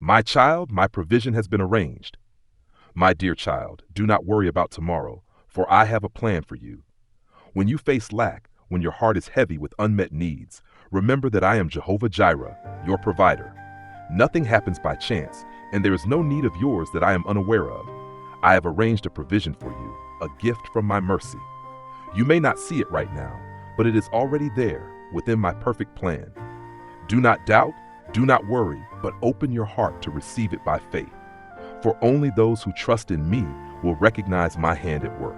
My child, my provision has been arranged. My dear child, do not worry about tomorrow, for I have a plan for you. When you face lack, when your heart is heavy with unmet needs, remember that I am Jehovah Jireh, your provider. Nothing happens by chance, and there is no need of yours that I am unaware of. I have arranged a provision for you, a gift from my mercy. You may not see it right now, but it is already there within my perfect plan. Do not doubt, do not worry, but open your heart to receive it by faith. For only those who trust in me will recognize my hand at work.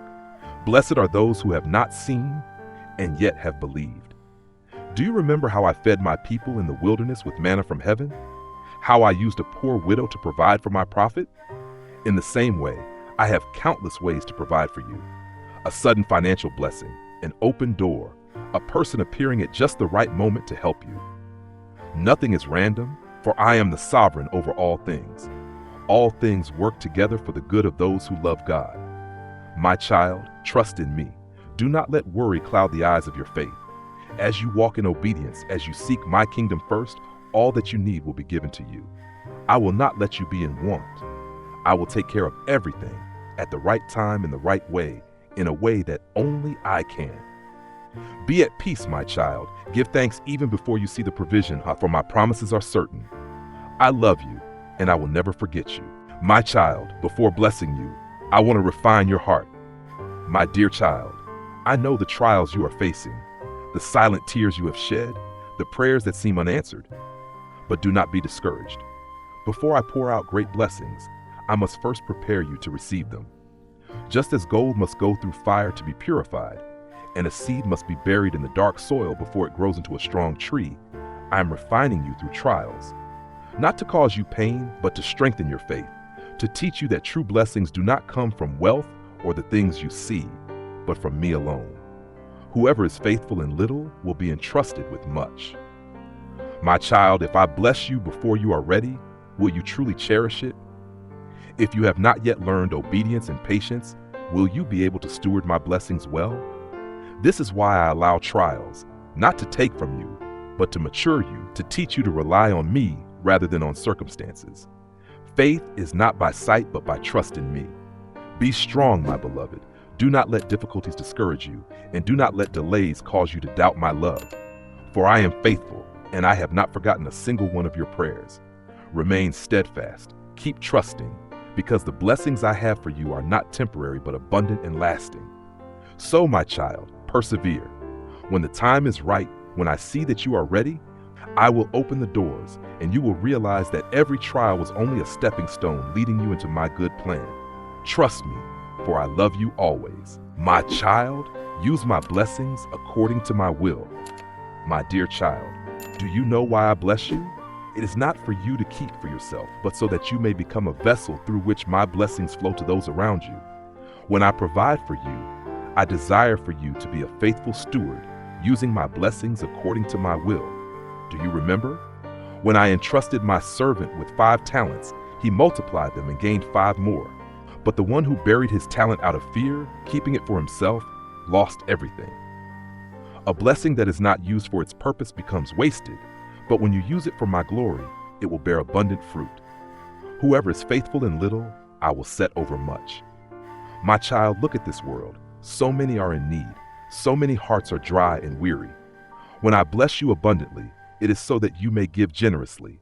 Blessed are those who have not seen and yet have believed. Do you remember how I fed my people in the wilderness with manna from heaven? How I used a poor widow to provide for my prophet? In the same way, I have countless ways to provide for you. A sudden financial blessing, an open door, a person appearing at just the right moment to help you. Nothing is random, for I am the sovereign over all things. All things work together for the good of those who love God. My child, trust in me. Do not let worry cloud the eyes of your faith. As you walk in obedience, as you seek my kingdom first, all that you need will be given to you. I will not let you be in want. I will take care of everything at the right time in the right way, in a way that only I can. Be at peace, my child. Give thanks even before you see the provision, for my promises are certain. I love you, and I will never forget you. My child, before blessing you, I want to refine your heart. My dear child, I know the trials you are facing, the silent tears you have shed, the prayers that seem unanswered. But do not be discouraged. Before I pour out great blessings, I must first prepare you to receive them. Just as gold must go through fire to be purified, and a seed must be buried in the dark soil before it grows into a strong tree, I am refining you through trials, not to cause you pain, but to strengthen your faith, to teach you that true blessings do not come from wealth or the things you see, but from me alone. Whoever is faithful in little will be entrusted with much. My child, if I bless you before you are ready, will you truly cherish it? If you have not yet learned obedience and patience, will you be able to steward my blessings well? This is why I allow trials, not to take from you, but to mature you, to teach you to rely on me rather than on circumstances. Faith is not by sight, but by trust in me. Be strong, my beloved. Do not let difficulties discourage you, and do not let delays cause you to doubt my love. For I am faithful, and I have not forgotten a single one of your prayers. Remain steadfast, keep trusting, because the blessings I have for you are not temporary, but abundant and lasting. So, my child, persevere. When the time is right, when I see that you are ready, I will open the doors, and you will realize that every trial was only a stepping stone leading you into my good plan. Trust me, for I love you always. My child, use my blessings according to my will. My dear child, do you know why I bless you? It is not for you to keep for yourself, but so that you may become a vessel through which my blessings flow to those around you. When I provide for you, I desire for you to be a faithful steward, using my blessings according to my will. Do you remember? When I entrusted my servant with 5 talents, he multiplied them and gained 5 more. But the one who buried his talent out of fear, keeping it for himself, lost everything. A blessing that is not used for its purpose becomes wasted, but when you use it for my glory, it will bear abundant fruit. Whoever is faithful in little, I will set over much. My child, look at this world. So many are in need. So many hearts are dry and weary. When I bless you abundantly, it is so that you may give generously.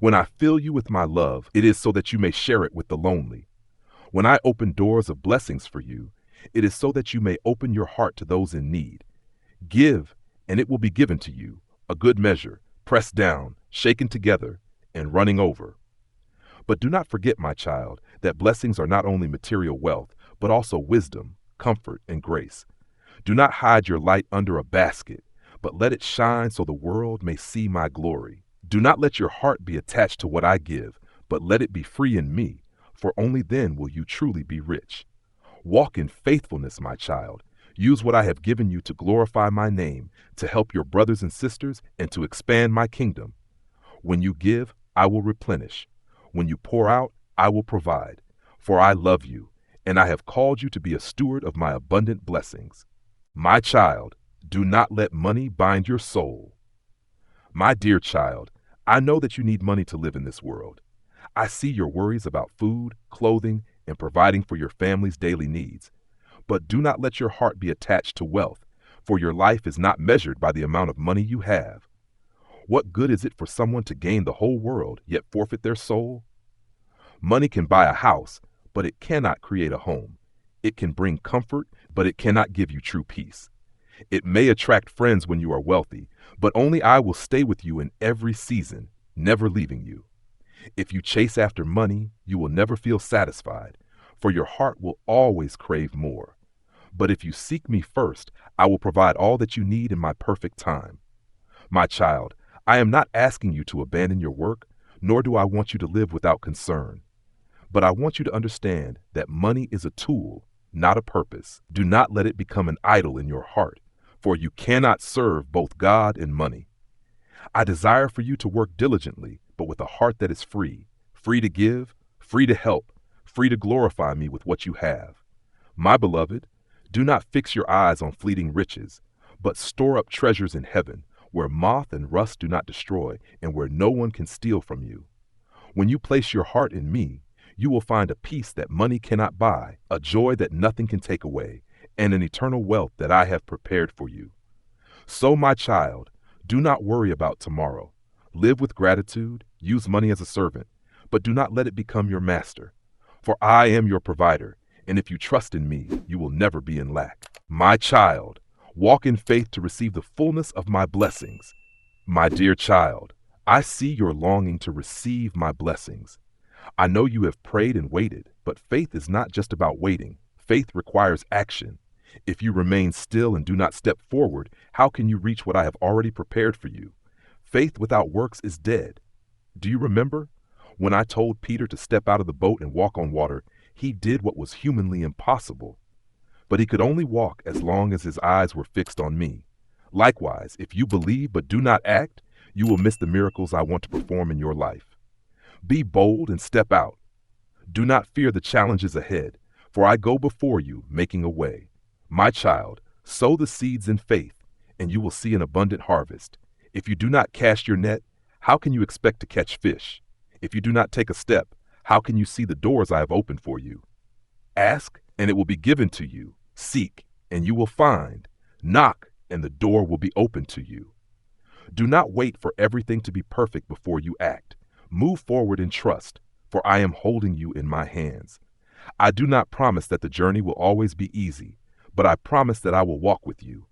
When I fill you with my love, it is so that you may share it with the lonely. When I open doors of blessings for you, it is so that you may open your heart to those in need. Give, and it will be given to you, a good measure, pressed down, shaken together, and running over. But do not forget, my child, that blessings are not only material wealth, but also wisdom, comfort, and grace. Do not hide your light under a basket, but let it shine so the world may see my glory. Do not let your heart be attached to what I give, but let it be free in me, for only then will you truly be rich. Walk in faithfulness, my child. Use what I have given you to glorify my name, to help your brothers and sisters, and to expand my kingdom. When you give, I will replenish. When you pour out, I will provide. For I love you, and I have called you to be a steward of my abundant blessings. My child, do not let money bind your soul. My dear child, I know that you need money to live in this world. I see your worries about food, clothing, and providing for your family's daily needs. But do not let your heart be attached to wealth, for your life is not measured by the amount of money you have. What good is it for someone to gain the whole world, yet forfeit their soul? Money can buy a house, but it cannot create a home. It can bring comfort, but it cannot give you true peace. It may attract friends when you are wealthy, but only I will stay with you in every season, never leaving you. If you chase after money, you will never feel satisfied, for your heart will always crave more. But if you seek me first, I will provide all that you need in my perfect time. My child, I am not asking you to abandon your work, nor do I want you to live without concern. But I want you to understand that money is a tool, not a purpose. Do not let it become an idol in your heart, for you cannot serve both God and money. I desire for you to work diligently, but with a heart that is free, free to give, free to help, free to glorify me with what you have. My beloved, do not fix your eyes on fleeting riches, but store up treasures in heaven, where moth and rust do not destroy, and where no one can steal from you. When you place your heart in me, you will find a peace that money cannot buy, a joy that nothing can take away, and an eternal wealth that I have prepared for you. So, my child, do not worry about tomorrow. Live with gratitude, use money as a servant, but do not let it become your master. For I am your provider, and if you trust in me, you will never be in lack. My child, walk in faith to receive the fullness of my blessings. My dear child, I see your longing to receive my blessings. I know you have prayed and waited, but faith is not just about waiting. Faith requires action. If you remain still and do not step forward, how can you reach what I have already prepared for you? Faith without works is dead. Do you remember? When I told Peter to step out of the boat and walk on water, he did what was humanly impossible. But he could only walk as long as his eyes were fixed on me. Likewise, if you believe but do not act, you will miss the miracles I want to perform in your life. Be bold and step out. Do not fear the challenges ahead, for I go before you, making a way. My child, sow the seeds in faith, and you will see an abundant harvest. If you do not cast your net, how can you expect to catch fish? If you do not take a step, how can you see the doors I have opened for you? Ask, and it will be given to you. Seek, and you will find. Knock, and the door will be opened to you. Do not wait for everything to be perfect before you act. Move forward in trust, for I am holding you in my hands. I do not promise that the journey will always be easy, but I promise that I will walk with you.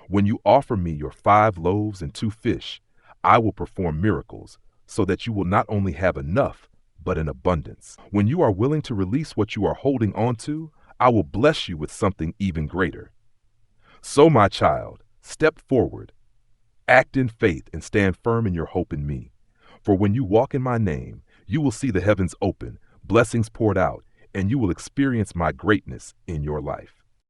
When you offer me your 5 loaves and 2 fish, I will perform miracles, so that you will not only have enough, but in abundance. When you are willing to release what you are holding on to, I will bless you with something even greater. So, my child, step forward, act in faith, and stand firm in your hope in me. For when you walk in my name, you will see the heavens open, blessings poured out, and you will experience my greatness in your life.